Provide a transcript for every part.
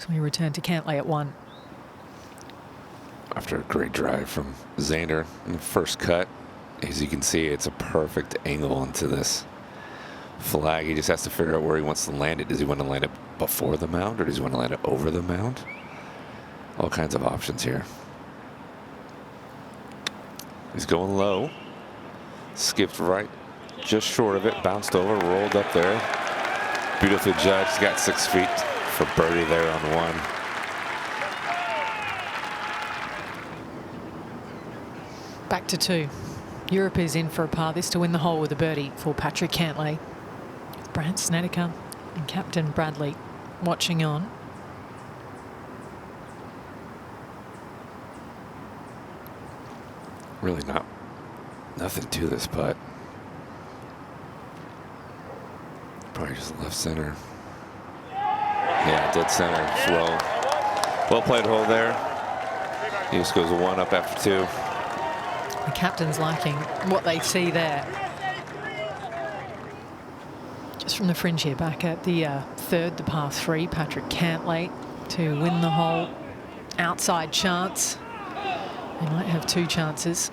So we return to Cantlay at 1. After a great drive from Zander in the first cut, as you can see, it's a perfect angle into this flag. He just has to figure out where he wants to land it. Does he want to land it before the mound, or does he want to land it over the mound? All kinds of options here. He's going low. Skipped right, just short of it, bounced over, rolled up there. Beautifully judged. Got 6 feet for birdie there on 1. Back to 2. Europe is in for a par this to win the hole with a birdie for Patrick Cantlay. Brant Snedeker and Captain Bradley watching on. Really nothing to this putt. Probably just left center. Yeah, dead center. Well played hole there. He just goes 1 up after 2. The captain's liking what they see there. Just from the fringe here, back at the third, the par 3, Patrick Cantlay to win the hole. Outside chance. They might have 2 chances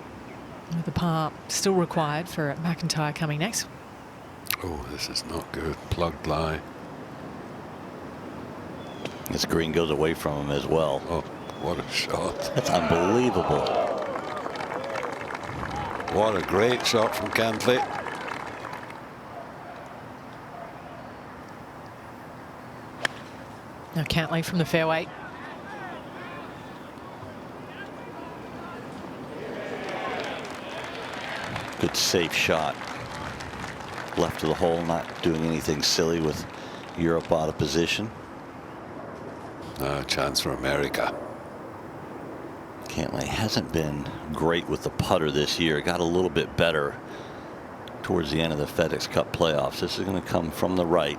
with the par still required for McIntyre coming next. Oh, this is not good. Plugged lie. This green goes away from him as well. Oh, what a shot. That's unbelievable. What a great shot from Cantlay. Now Cantlay from the fairway. Good safe shot. Left of the hole, not doing anything silly with Europe out of position. Chance for America. Cantlay hasn't been great with the putter this year. Got a little bit better towards the end of the FedEx Cup playoffs. This is going to come from the right.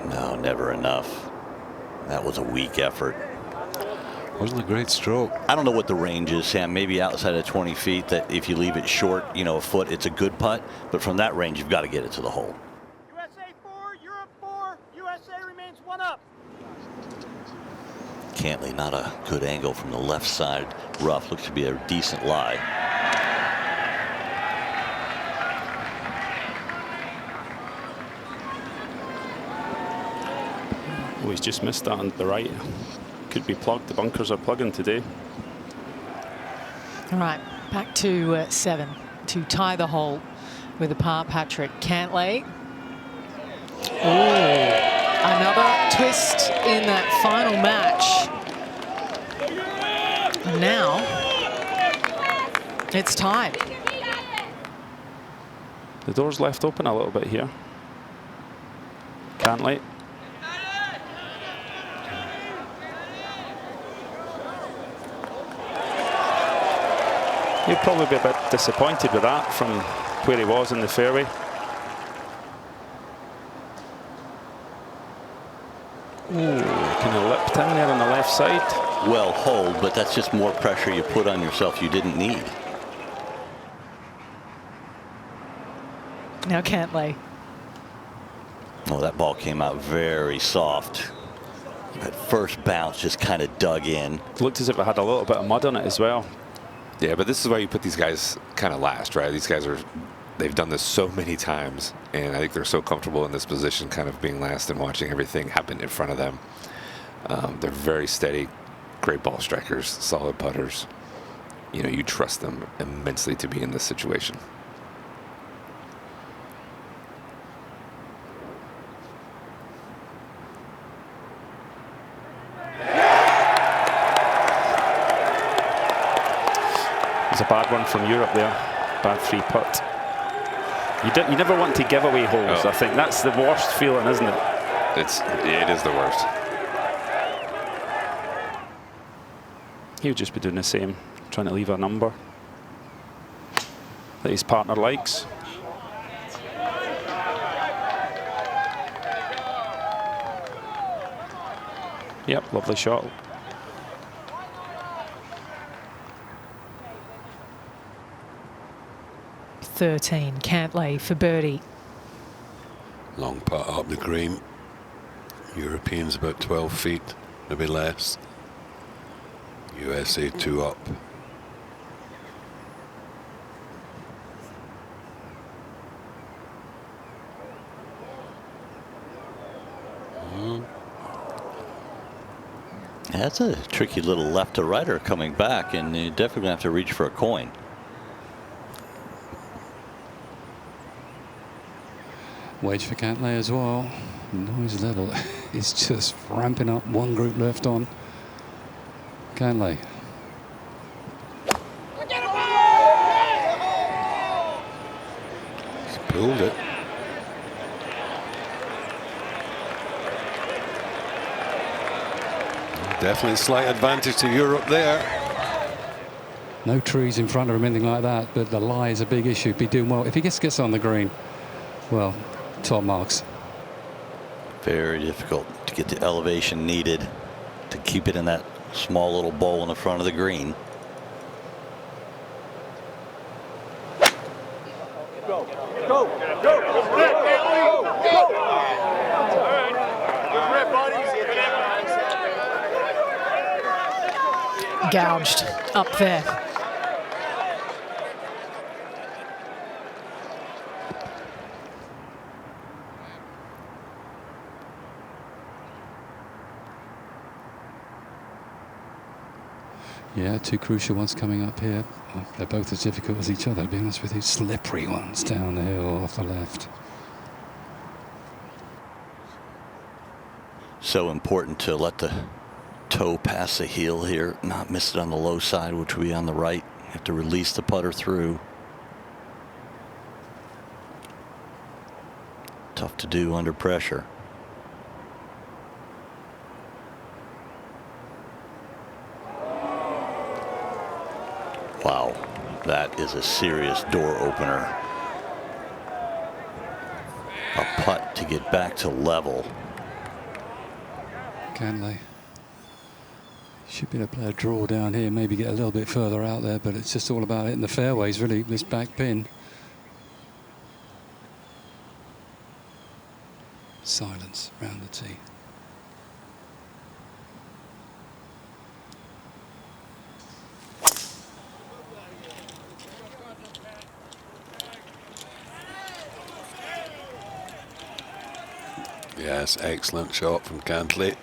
No, never enough. That was a weak effort. Wasn't a great stroke. I don't know what the range is, Sam. Maybe outside of 20 feet, that if you leave it short, you know, a foot, it's a good putt. But from that range, you've got to get it to the hole. USA 4, Europe 4, USA remains 1 up. Cantlay, not a good angle from the left side rough. Looks to be a decent lie. Oh, he's just missed that on the right. Could be plugged. The bunkers are plugging today. All right, back to 7 to tie the hole with a par, Patrick Cantlay. Oh, another twist in that final match. And now it's tied. The door's left open a little bit here. Cantlay. He'll probably be a bit disappointed with that from where he was in the fairway. Ooh, kind of lipped in there on the left side. Well holed, but that's just more pressure you put on yourself you didn't need. Now Cantlay. Oh, that ball came out very soft. That first bounce just kind of dug in. Looked as if it had a little bit of mud on it as well. Yeah, but this is why you put these guys kind of last, right? These guys they've done this so many times, and I think they're so comfortable in this position, kind of being last and watching everything happen in front of them. They're very steady, great ball strikers, solid putters. You know, you trust them immensely to be in this situation. It's a bad one from Europe there. Bad 3 putt. You never want to give away holes. Oh. I think that's the worst feeling, isn't it? It is the worst. He would just be doing the same, trying to leave a number that his partner likes. Yep, lovely shot. .13, Cantlay for birdie. Long putt up the green. Europeans about 12 feet, maybe less. USA 2 up. That's a tricky little left to righter coming back, and you're definitely gonna have to reach for a coin. Wage for Cantlay as well. Noise level is just ramping up. One group left on Cantlay. He's pulled it. Definitely a slight advantage to Europe there. No trees in front of him, anything like that, but the lie is a big issue. Be doing well. If he gets on the green, well, top marks. Very difficult to get the elevation needed to keep it in that small little bowl in the front of the green. Gouged up there. Yeah, two crucial ones coming up here. Well, they're both as difficult as each other, to be honest with you. Slippery ones down the hill off the left. So important to let the toe pass the heel here, not miss it on the low side, which would be on the right. You have to release the putter through. Tough to do under pressure. Wow, that is a serious door opener. A putt to get back to level. Cantlay should be able to play a draw down here, maybe get a little bit further out there, but it's just all about hitting the fairways, really, this back pin. Silence round the tee. Yes, excellent shot from Cantlay.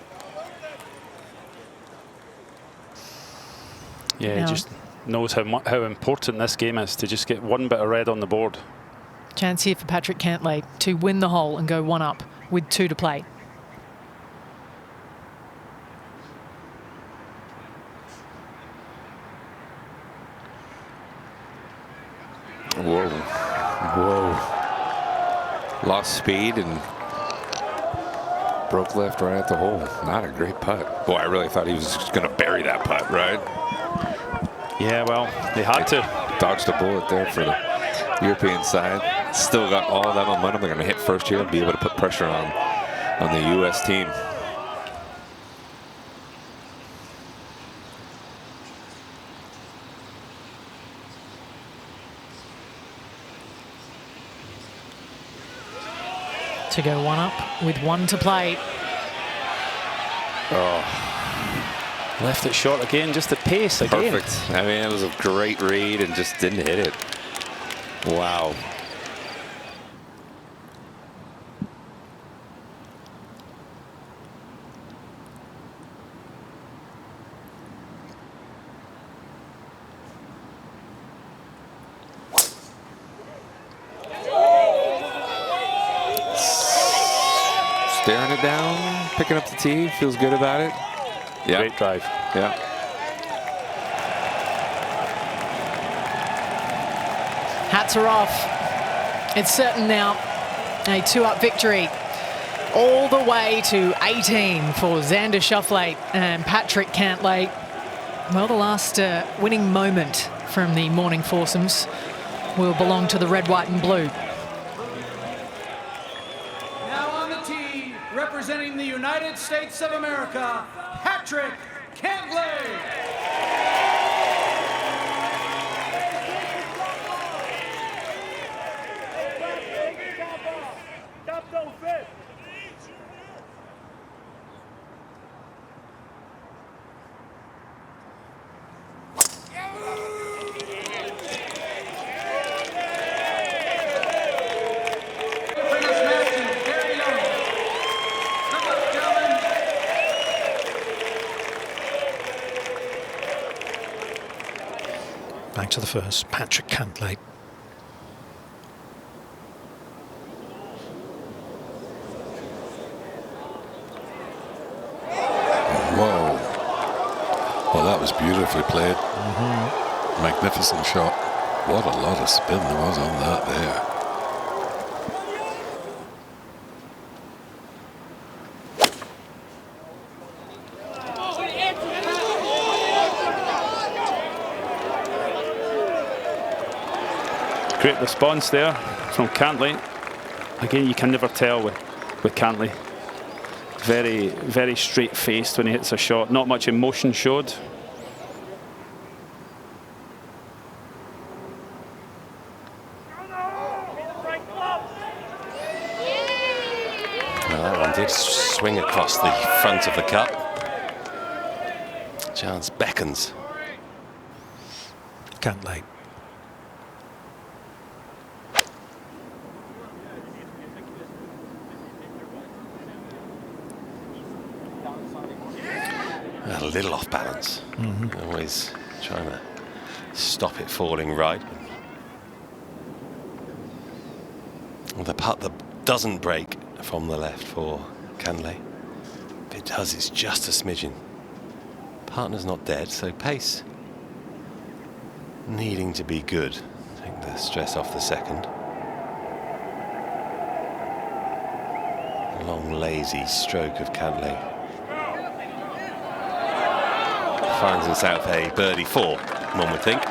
Yeah, Yeah. he just knows how important this game is to just get one bit of red on the board. Chance here for Patrick Cantlay to win the hole and go one up with 2 to play. Whoa. Whoa. Lost speed and broke left right at the hole. Not a great putt. Boy, I really thought he was just going to bury that putt, right? Yeah, well, they had to. Dodged a bullet there for the European side. Still got all that momentum. They're going to hit first here and be able to put pressure on the U.S. team. To go one up with 1 to play. Left it short again, just the pace again. Perfect. I mean, it was a great read and just didn't hit it. Wow. Staring it down, picking up the tee, feels good about it. Yeah. Great drive. Yeah. Hats are off. It's certain now. A 2-up victory. All the way to 18 for Xander Schauffele and Patrick Cantlay. Well, the last winning moment from the morning foursomes will belong to the red, white and blue. Now on the tee, representing the United States of America, Patrick Cantlay. to the first, Patrick Cantlay. Whoa. Well, that was beautifully played. Magnificent shot. What a lot of spin there was on that there. Great response there from Cantlay. Again, you can never tell with Cantlay. Very, very straight-faced when he hits a shot. Not much emotion showed. Well, that one did swing across the front of the cup. Chance beckons. Cantlay. A little off balance. Always trying to stop it falling right. The putt that doesn't break from the left for Cantlay. If it does, it's just a smidgen. Partner's not dead, so pace needing to be good. Take the stress off the second. Long, lazy stroke of Cantlay. Finds himself a birdie 4, one would think.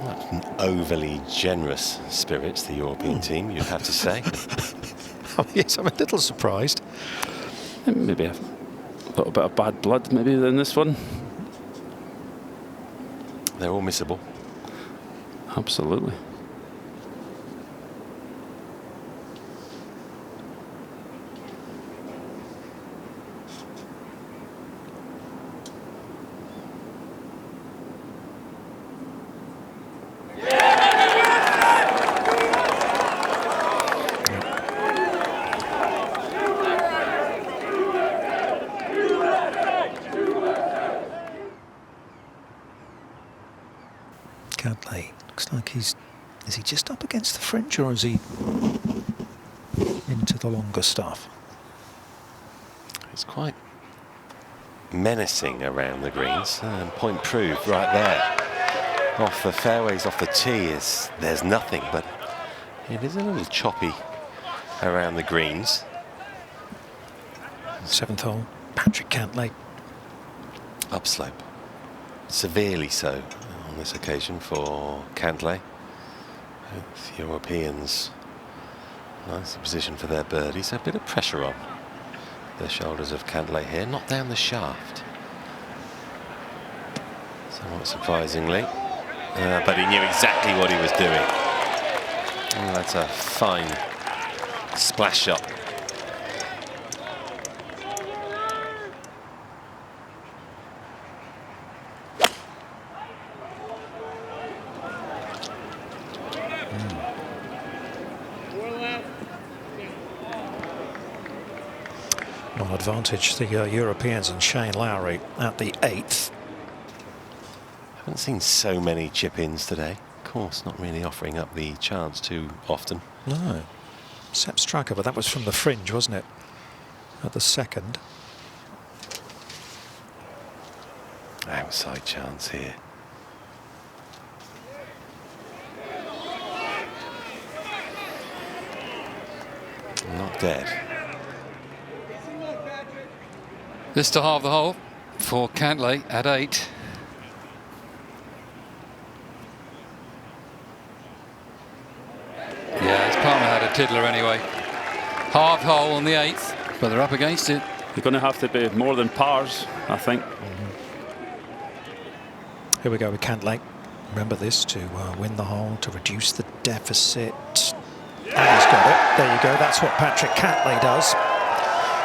Not an overly generous spirits, the European team, you'd have to say. Yes, I'm a little surprised. Maybe a little bit of bad blood, maybe, in this one. They're all missable. Absolutely. Cantlay, looks like is he just up against the fringe, or is he into the longer stuff? It's quite menacing around the greens. Point proved right there. Off the fairways, off the tee, there's nothing, but it is a little choppy around the greens. 7th hole, Patrick Cantlay. Upslope. Severely so on this occasion for Cantlay. Both Europeans nicely positioned for their birdies. A bit of pressure on the shoulders of Cantlay here. Not down the shaft. Somewhat surprisingly. But he knew exactly what he was doing. Oh, that's a fine splash shot. Advantage the Europeans and Shane Lowry at the 8th. Haven't seen so many chip-ins today. Of course, not really offering up the chance too often. No. Sepp Straka, but that was from the fringe, wasn't it? At the 2nd. Outside chance here. Not dead. This to halve the hole for Cantlay at 8. Yeah, his partner had a tiddler anyway. Half hole on the 8th, but they're up against it. You're going to have to be more than pars, I think. Here we go with Cantlay. Remember this, to win the hole, to reduce the deficit. And he's got it. There you go. That's what Patrick Cantlay does.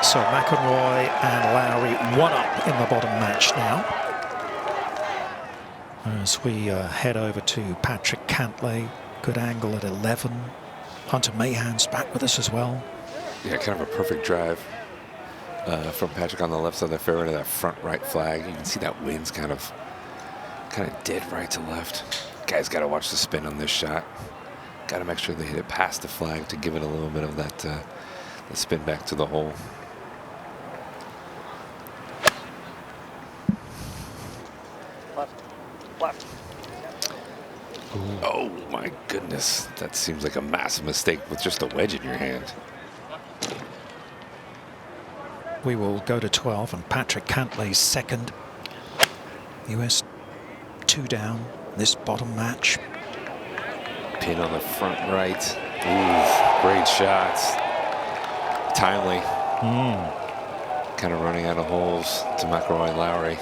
So McIlroy and Lowry 1 up in the bottom match now. As we head over to Patrick Cantlay, good angle at 11. Hunter Mahan's back with us as well. Yeah, kind of a perfect drive from Patrick on the left side of the fairway to that front right flag. You can see that wind's kind of Kind of dead right to left. Guys got to watch the spin on this shot. Got to make sure they hit it past the flag to give it a little bit of that the spin back to the hole. Left. Oh my goodness, that seems like a massive mistake with just a wedge in your hand. We will go to 12 and Patrick Cantlay's second. US 2 down this bottom match. Pin on the front right. Ooh, great shots. Timely. Kind of running out of holes to McIlroy and Lowry.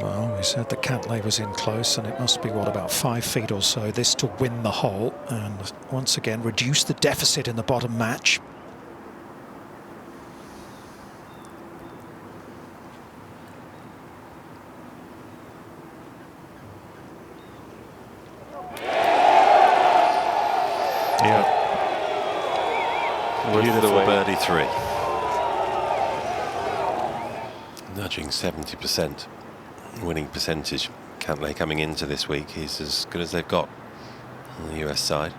Well, we said that Cantlay was in close, and it must be, what, about 5 feet or so, this to win the hole, and once again reduce the deficit in the bottom match. Yeah. Beautiful birdie 3. Nudging 70% winning percentage. Cantlay coming into this week, he's as good as they've got on the US side.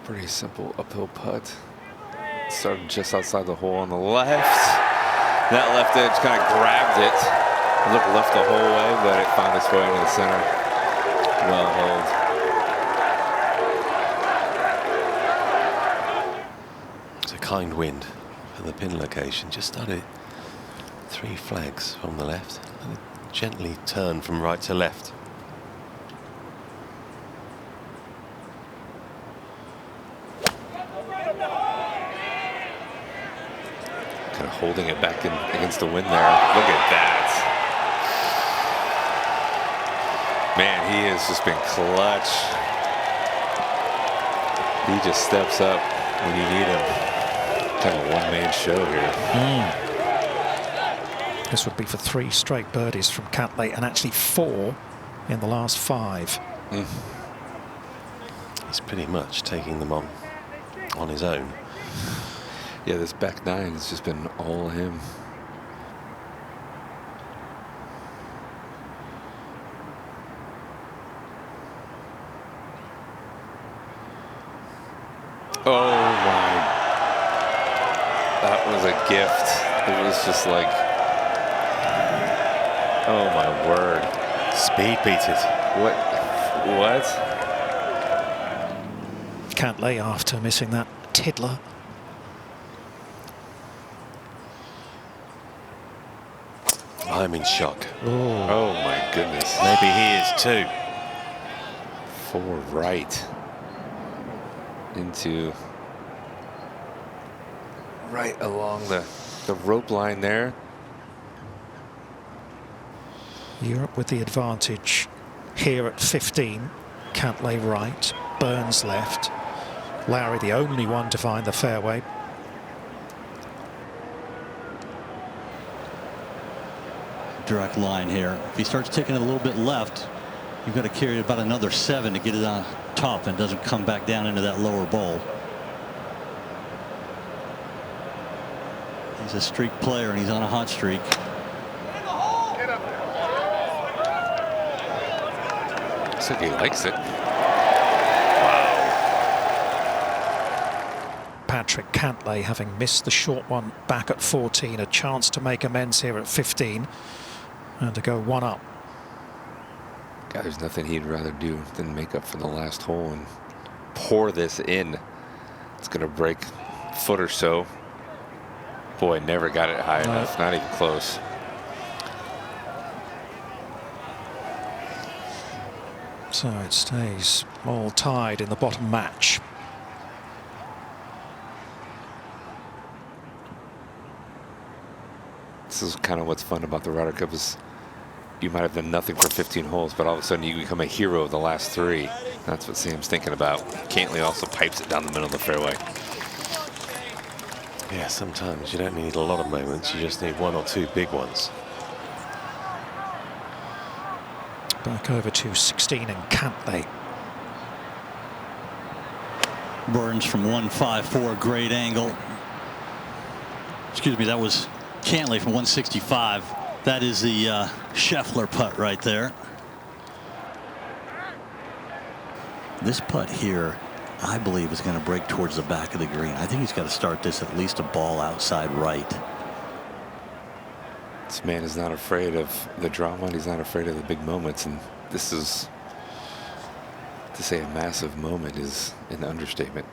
Pretty simple uphill putt. Started just outside the hole on the left. That left edge kind of grabbed it. It looked left the whole way, but it found its way into the center. Well held. It's a kind wind for the pin location. Just started 3 flags from the left. And it gently turned from right to left. Kind of holding it back in against the wind there. Look at that. Man, he has just been clutch. He just steps up when you need him. Kind of one-man show here. This would be for 3 straight birdies from Cantlay, and actually 4 in the last 5. He's pretty much taking them on his own. Yeah, this back 9 has just been all him. Oh my. That was a gift. It was just like, oh my word. Speed beat it. What? Cantlay after missing that tiddler. I'm in shock. Oh my goodness. Maybe he is too. 4 right. Into right along the rope line there. Europe with the advantage here at 15. Cantlay right, Burns left. Lowry the only one to find the fairway. Direct line here. If he starts taking it a little bit left, you've got to carry about another 7 to get it on top and doesn't come back down into that lower bowl. He's a streak player and he's on a hot streak. Looks like he likes it. Patrick Cantlay, having missed the short one back at 14, a chance to make amends here at 15 and to go 1 up. God, there's nothing he'd rather do than make up for the last hole and pour this in. It's going to break a foot or so. Boy, never got it high enough, not even close. So it stays all tied in the bottom match. This is kind of what's fun about the Ryder Cup is you might have done nothing for 15 holes, but all of a sudden you become a hero of the last 3. That's what Sam's thinking about. Cantlay also pipes it down the middle of the fairway. Yeah, sometimes you don't need a lot of moments, you just need 1 or 2 big ones. Back over to 16 and Cantlay. Burns from 154, great angle. Excuse me, that was Cantlay from 165. That is the Scheffler putt right there. This putt here, I believe, is going to break towards the back of the green. I think he's got to start this at least a ball outside right. This man is not afraid of the drama, and he's not afraid of the big moments. And this is, to say a massive moment is an understatement.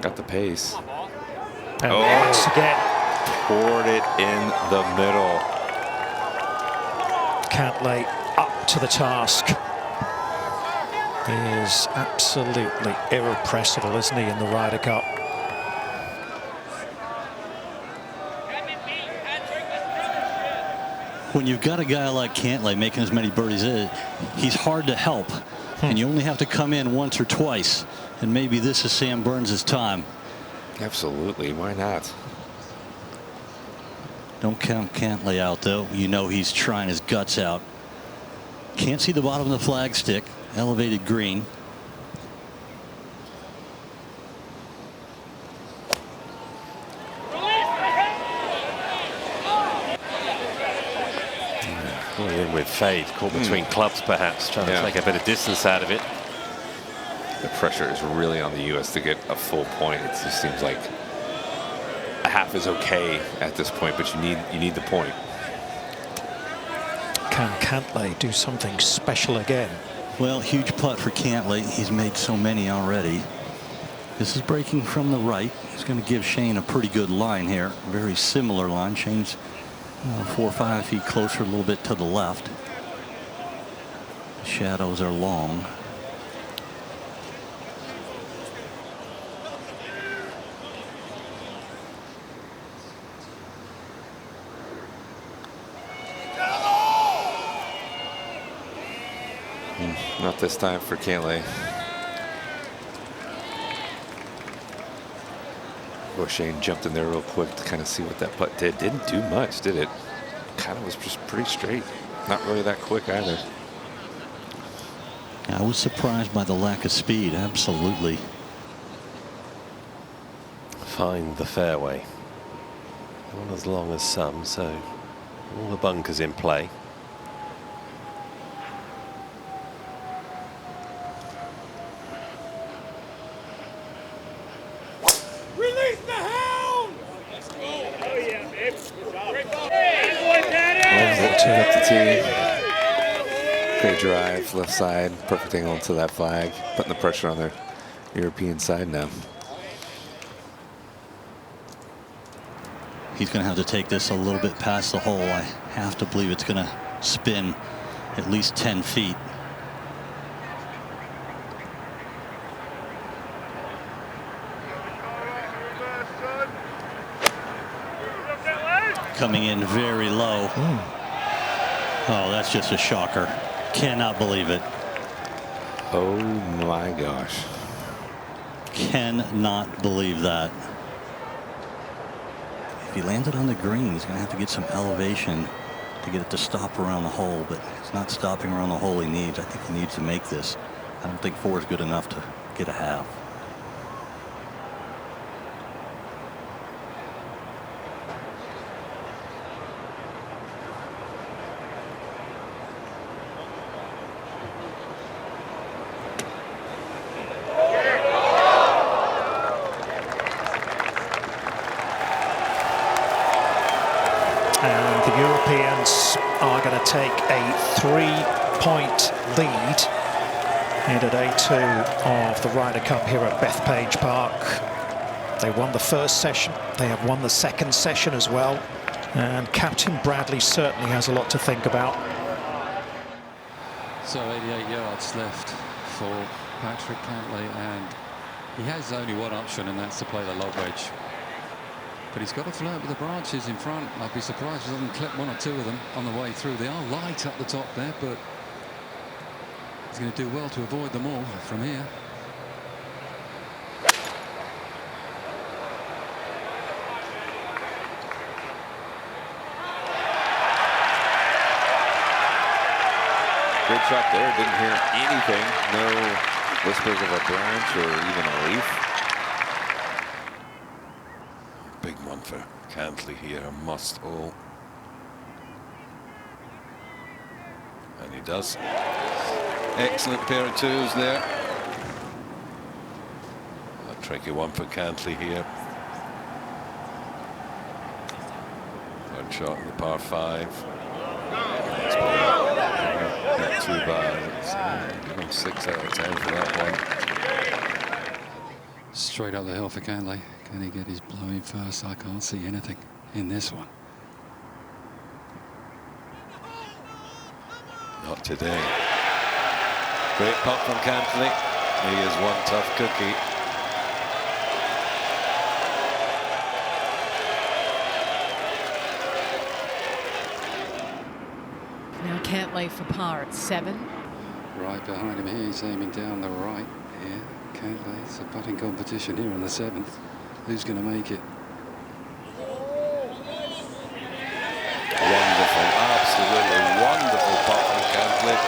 Got the pace. And once again, poured it in the middle. Cantlay up to the task. He is absolutely irrepressible, isn't he, in the Ryder Cup? When you've got a guy like Cantlay making as many birdies as he's hard to help. And you only have to come in once or twice. And maybe this is Sam Burns' time. Absolutely. Why not? Don't count Cantlay out, though. You know he's trying his guts out. Can't see the bottom of the flag stick. Elevated green. Going in with fade, caught between clubs perhaps, trying to take a bit of distance out of it. The pressure is really on the U.S. to get a full point. It just seems like a half is okay at this point, but you need the point. Can Cantlay do something special again? Well, huge putt for Cantlay. He's made so many already. This is breaking from the right. He's going to give Shane a pretty good line here. Very similar line. Shane's 4 or 5 feet closer, a little bit to the left. The shadows are long. Not this time for Cantlay. Oh, Shane jumped in there real quick to kind of see what that putt did. Didn't do much, did it? Kind of was just pretty straight. Not really that quick either. I was surprised by the lack of speed. Absolutely. Find the fairway. Not as long as some, so all the bunkers in play. Up the tee. Great drive, left side, perfect angle to that flag, putting the pressure on their European side now. He's going to have to take this a little bit past the hole. I have to believe it's going to spin at least 10 feet. Coming in very low. Oh, that's just a shocker. Cannot believe it. Oh my gosh. Cannot believe that. If he lands it on the green, he's going to have to get some elevation to get it to stop around the hole, but it's not stopping around the hole he needs. I think he needs to make this. I don't think 4 is good enough to get a half. And the Europeans are going to take a 3-point lead into day 2 of the Ryder Cup here at Bethpage Park. They won the first session. They have won the second session as well. And Captain Bradley certainly has a lot to think about. So 88 yards left for Patrick Cantlay, and he has only one option, and that's to play the lob wedge. But he's got to flirt with the branches in front. I'd be surprised if he doesn't clip 1 or 2 of them on the way through. They are light up the top there, but he's going to do well to avoid them all from here. shot there. Didn't hear anything. No whispers of a branch or even a leaf. Big one for Cantlay here, a must hole. And he does. Excellent pair of twos there. A tricky one for Cantlay here. Third shot in the par 5. Not too bad. Give him 6 out of 10 for that one. Straight up the hill for Cantlay. Can he get his blow in first? I can't see anything in this one. Not today. Great putt from Cantlay. He is one tough cookie. Now Cantlay for par at 7. Right behind him here, he's aiming down the right here. Cantlay, it's a putting competition here on the 7th. Who's going to make it? Wonderful, absolutely wonderful putt from Cantlay.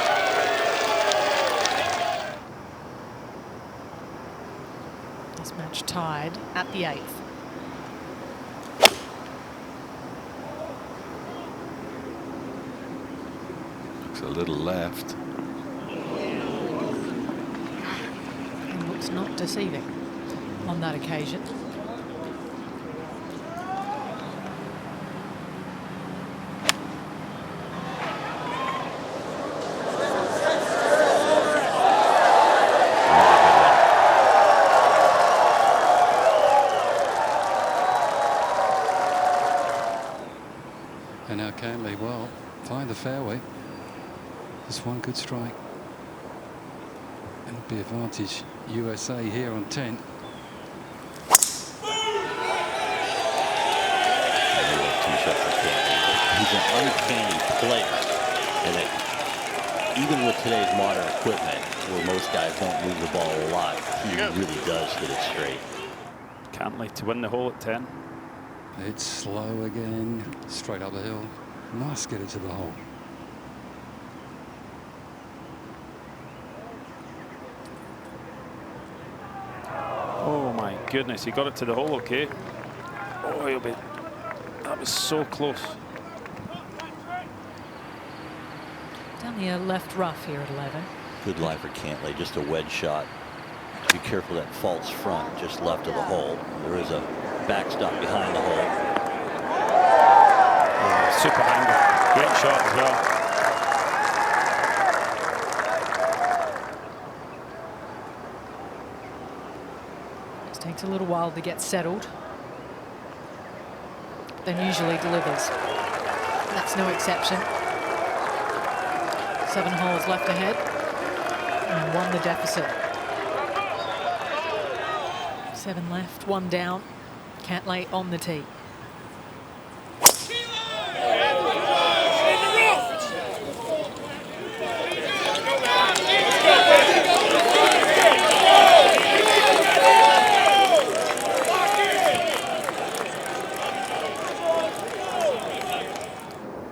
This match tied at the 8th. Looks a little left. And looks not deceiving on that occasion. And now Cantlay, well, find the fairway. Just one good strike. And it'll be advantage USA here on 10. He's an uncanny player, and even with today's modern equipment, where most guys don't move the ball a lot, he really does hit it straight. Cantlay to win the hole at 10. It's slow again, straight up the hill. Nice get it to the hole. Oh my goodness, he got it to the hole, okay. Oh, he'll be. That was so close. Down the left rough here at 11. Good lie for Cantlay, just a wedge shot. Be careful that false front just left of the hole. There is a backstop behind the hole. Yeah, super angle. Great shot as well. It takes a little while to get settled, then usually delivers. That's no exception. 7 holes left ahead and 1 the deficit. 7 left, 1 down. Cantlay on the tee.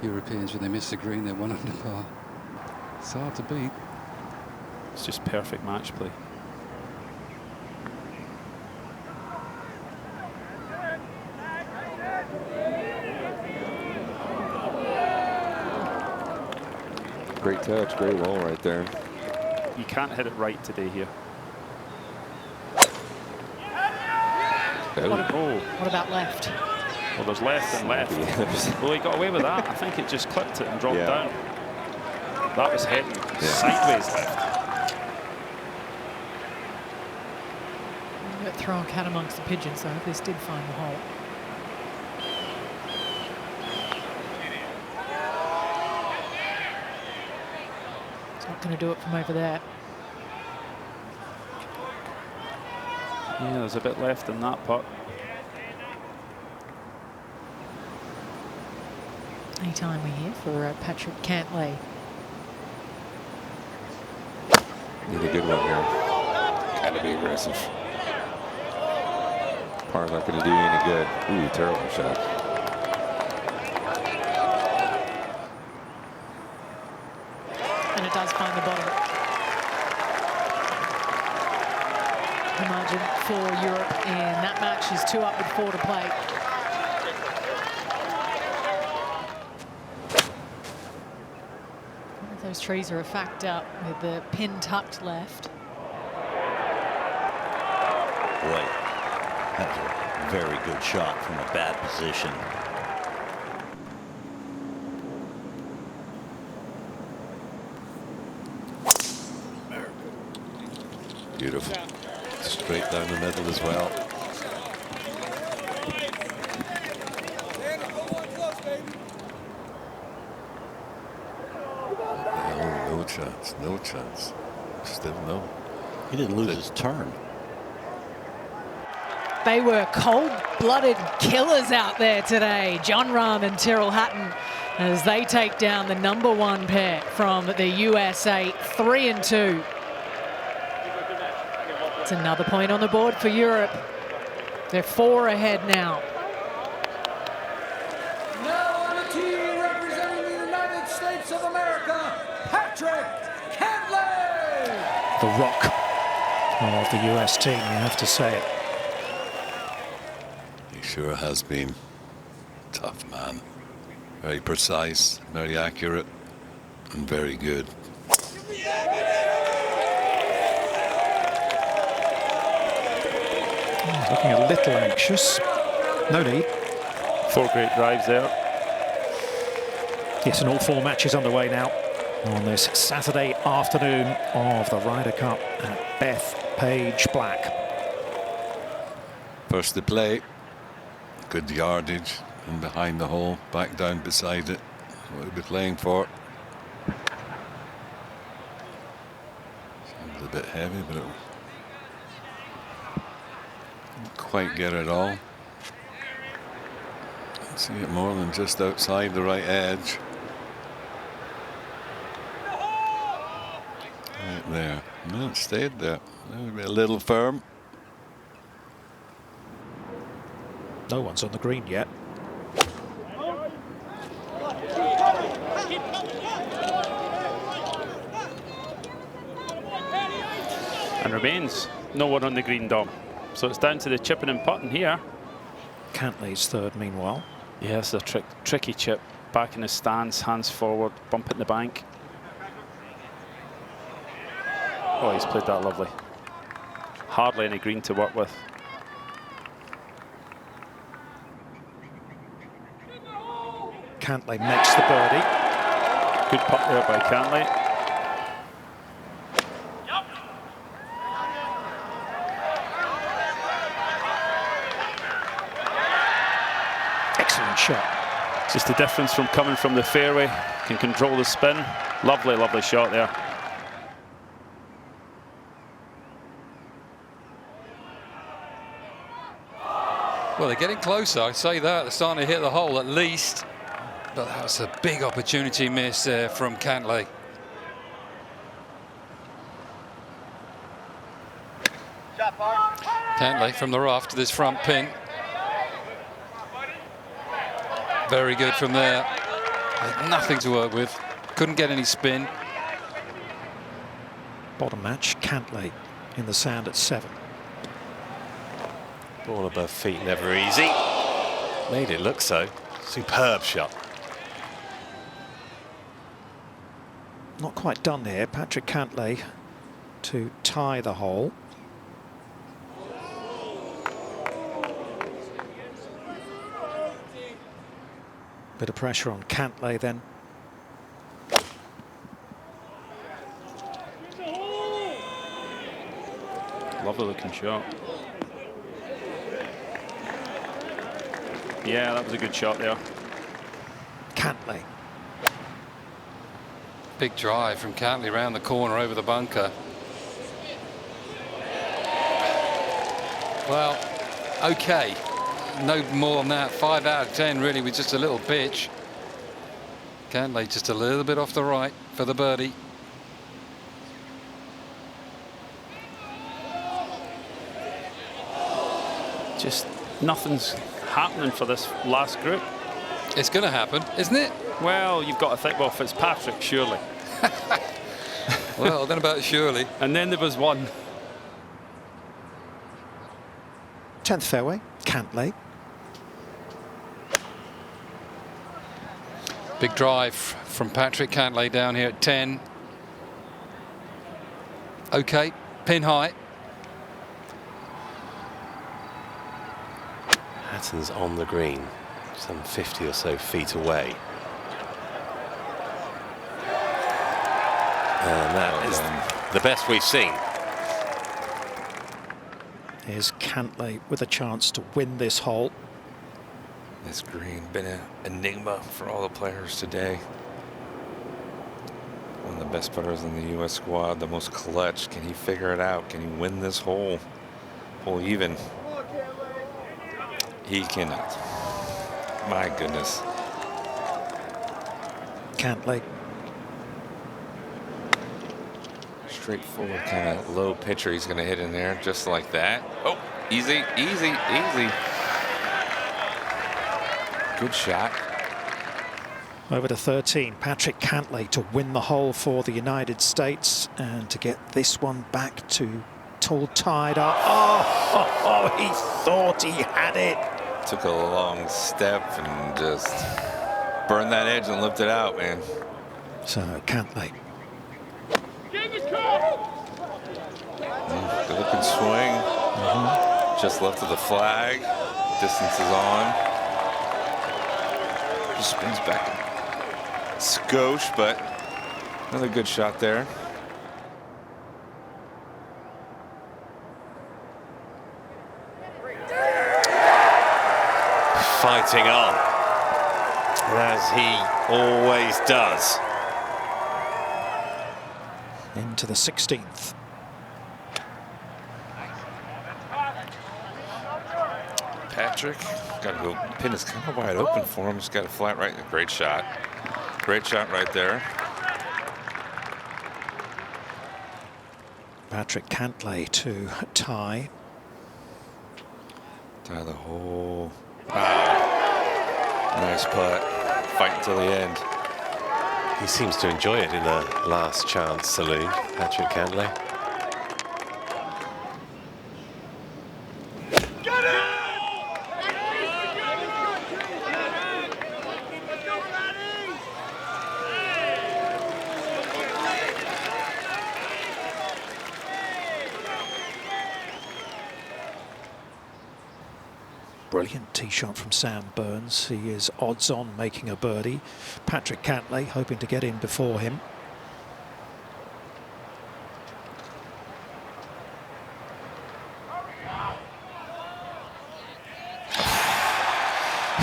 Europeans, when they miss the green, they're 1 under par. It's hard to beat. It's just perfect match play. Great touch, great roll right there. You can't hit it right today here. What about left? Well, there's left and left. Well, he got away with that. I think it just clipped it and dropped down. That was heading sideways left. You got throw a cat amongst the pigeons, though. This did find the hole. It's not going to do it from over there. Yeah, there's a bit left in that putt. Any time we here for Patrick Cantlay. Need a good one here. Gotta be aggressive. Par's not going to do you any good. Ooh, terrible shot. And it does find the the margin for Europe in that match is 2 up with 4 to play. Those trees are a factor with the pin tucked left. Boy, that was a very good shot from a bad position. Beautiful. Straight down the middle as well. Oh, no chance, no chance. Still no. He didn't lose his turn. They were cold-blooded killers out there today. John Rahm and Tyrrell Hatton, as they take down the #1 pair from the USA, 3-2. It's another point on the board for Europe. They're 4 ahead now. Now on the tee, representing the United States of America, Patrick Cantlay. The rock of the US team, you have to say it. He sure has been. Tough man. Very precise, very accurate, and very good. Looking a little anxious. No need. 4 great drives there. Yes, and all 4 matches underway now on this Saturday afternoon of the Ryder Cup at Bethpage Black. First to play. Good yardage and behind the hole, back down beside it. What we'll be playing for. Sounds a bit heavy, but it'll quite get it all. Can't see it more than just outside the right edge. Right there. No, it stayed there. Maybe a little firm. No one's on the green yet. And remains no one on the green, Dom. So it's down to the chipping and putting here. Cantlay's third, meanwhile. Yes, a tricky chip. Back in his stance, hands forward, bump in the bank. Oh, he's played that lovely. Hardly any green to work with. Cantlay makes the birdie. Good putt there by Cantlay. Excellent shot. Just the difference from coming from the fairway. Can control the spin. Lovely, lovely shot there. Well, they're getting closer, I say that. They're starting to hit the hole at least. But that was a big opportunity miss there from Cantlay. Cantlay from the rough to this front pin. Very good from there. Had nothing to work with. Couldn't get any spin. Bottom match, Cantlay in the sand at 7. Ball above feet, never easy. Made it look so. Superb shot. Not quite done here. Patrick Cantlay to tie the hole. Bit of pressure on Cantlay then. Lovely looking shot. Yeah, that was a good shot there. Cantlay. Big drive from Cantlay around the corner over the bunker. Well, okay. No more than that. 5 out of 10 really with just a little pitch. Cantlay just a little bit off the right for the birdie. Just nothing's happening for this last group. It's going to happen, isn't it? Well, you've got to think, well, Fitzpatrick, surely. Well, then about surely. And then there was one. 10th fairway, Cantlay. Big drive from Patrick Cantlay down here at 10. Okay, pin high. Hatton's on the green, some 50 or so feet away. And that is the best we've seen. Here's Cantlay with a chance to win this hole. This green been an enigma for all the players today. One of the best putters in the U.S. squad, the most clutch. Can he figure it out? Can he win this hole? Hole even. He cannot. My goodness. Cantlay. Straightforward kind of low pitcher he's going to hit in there just like that. Oh, easy, easy, easy. Good shot. Over to 13, Patrick Cantlay to win the hole for the United States and to get this one back to tied up. Oh, he thought he had it. Took a long step and just burned that edge and lifted it out, man. So Cantlay. Good looking swing. Just left of the flag. Distance is on. Just spins back. Skosh, but another good shot there. Fighting on, as he always does. Into the 16th. Patrick, got to go. Pin is kind of wide open for him. He's got a flat right. Great shot. Great shot right there. Patrick Cantlay to tie. Tie the hole. Wow. Nice putt. Fight until the end. He seems to enjoy it in the last chance saloon, Patrick Cantlay. Brilliant tee shot from Sam Burns. He is odds on making a birdie. Patrick Cantlay hoping to get in before him.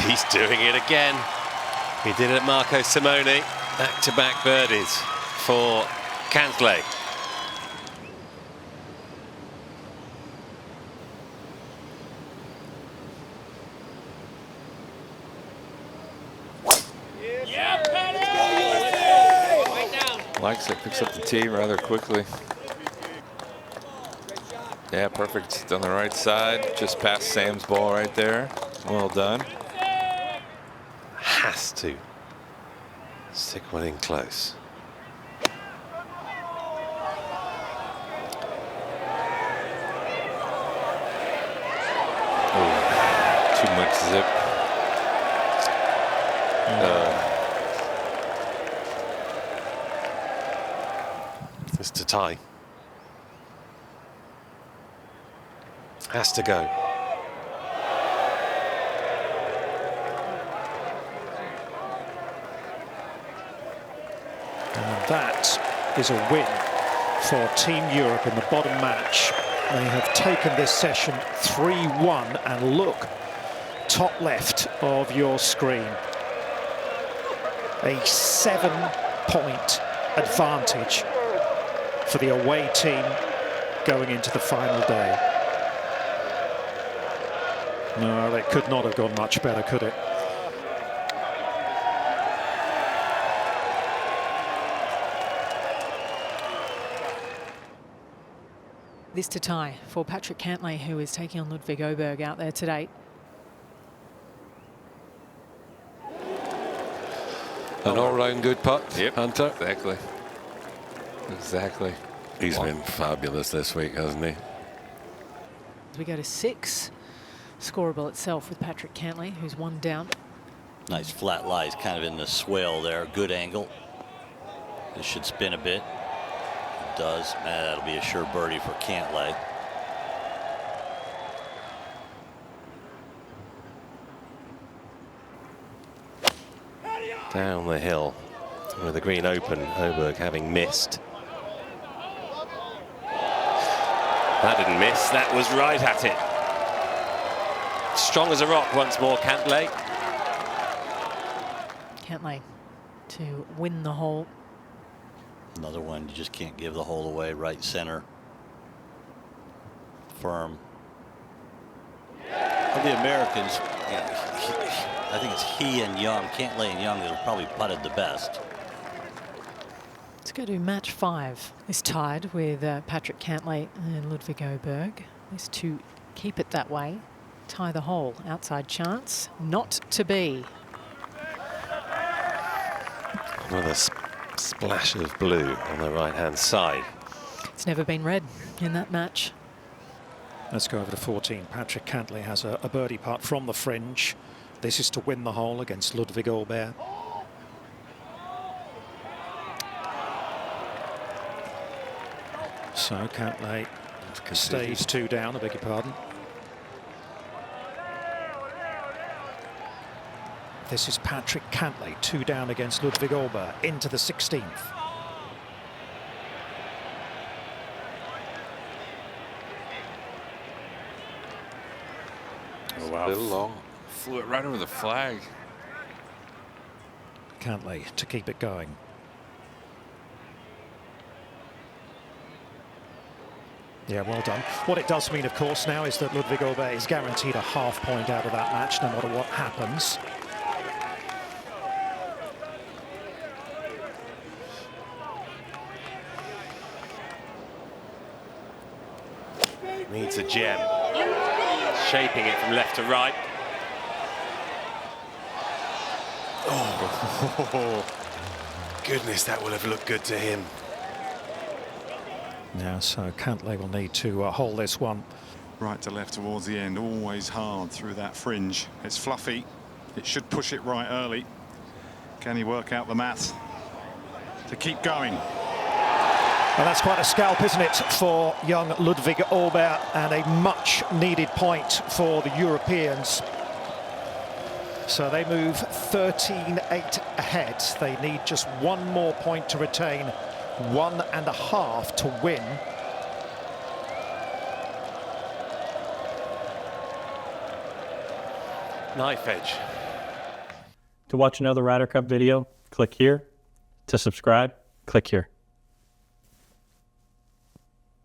He's doing it again. He did it at Marco Simone. Back-to-back birdies for Cantlay. Likes it, picks up the tee rather quickly. Yeah, perfect. It's on the right side, just past Sam's ball right there. Well done. Has to stick one in close. Oh, too much zip. It's to tie. Has to go. And that is a win for Team Europe in the bottom match. They have taken this session 3-1, and look, top left of your screen. A 7-point advantage for the away team going into the final day. No, it could not have gone much better, could it? This to tie for Patrick Cantlay, who is taking on Ludwig Åberg out there today. An all-round good putt, Yep, Hunter. exactly. Exactly. He's been fabulous this week, hasn't he? We go to 6. scoreable itself with Patrick Cantlay, who's 1 down. Nice flat lies, kind of in the swale there. Good angle. This should spin a bit. It does. Man, that'll be a sure birdie for Cantlay. Down the hill with the green open, Oberg having missed. That didn't miss, that was right at it. Strong as a rock once more, Cantlay. Cantlay to win the hole. Another one, you just can't give the hole away. Right center. Firm. Of the Americans, I think it's he and Young, Cantlay and Young, that have probably putted the best. Let's go to match 5. It's tied with Patrick Cantlay and Ludwig Oberg. These two keep it that way. Tie the hole. Outside chance. Not to be. Another splash of blue on the right-hand side. It's never been red in that match. Let's go over to 14. Patrick Cantlay has a birdie putt from the fringe. This is to win the hole against Ludwig Oberg. So Cantlay stays 2 down, I beg your pardon. This is Patrick Cantlay, 2 down against Ludwig Oberg, into the 16th. Oh, wow. A little long. Flew it right over the flag. Cantlay to keep it going. Yeah, well done. What it does mean, of course, now is that Ludwig Oberg is guaranteed a half point out of that match, no matter what happens. Needs a gem. Shaping it from left to right. Oh, goodness, that will have looked good to him. Now, so Cantlay will need to hold this one. Right to left towards the end, always hard through that fringe. It's fluffy. It should push it right early. Can he work out the math to keep going? Well, that's quite a scalp, isn't it, for young Ludwig Oberg, and a much-needed point for the Europeans. So they move 13-8 ahead. They need just 1 more point to retain, 1.5 to win. Knife edge. To watch another Ryder Cup video, click here. To subscribe, click here.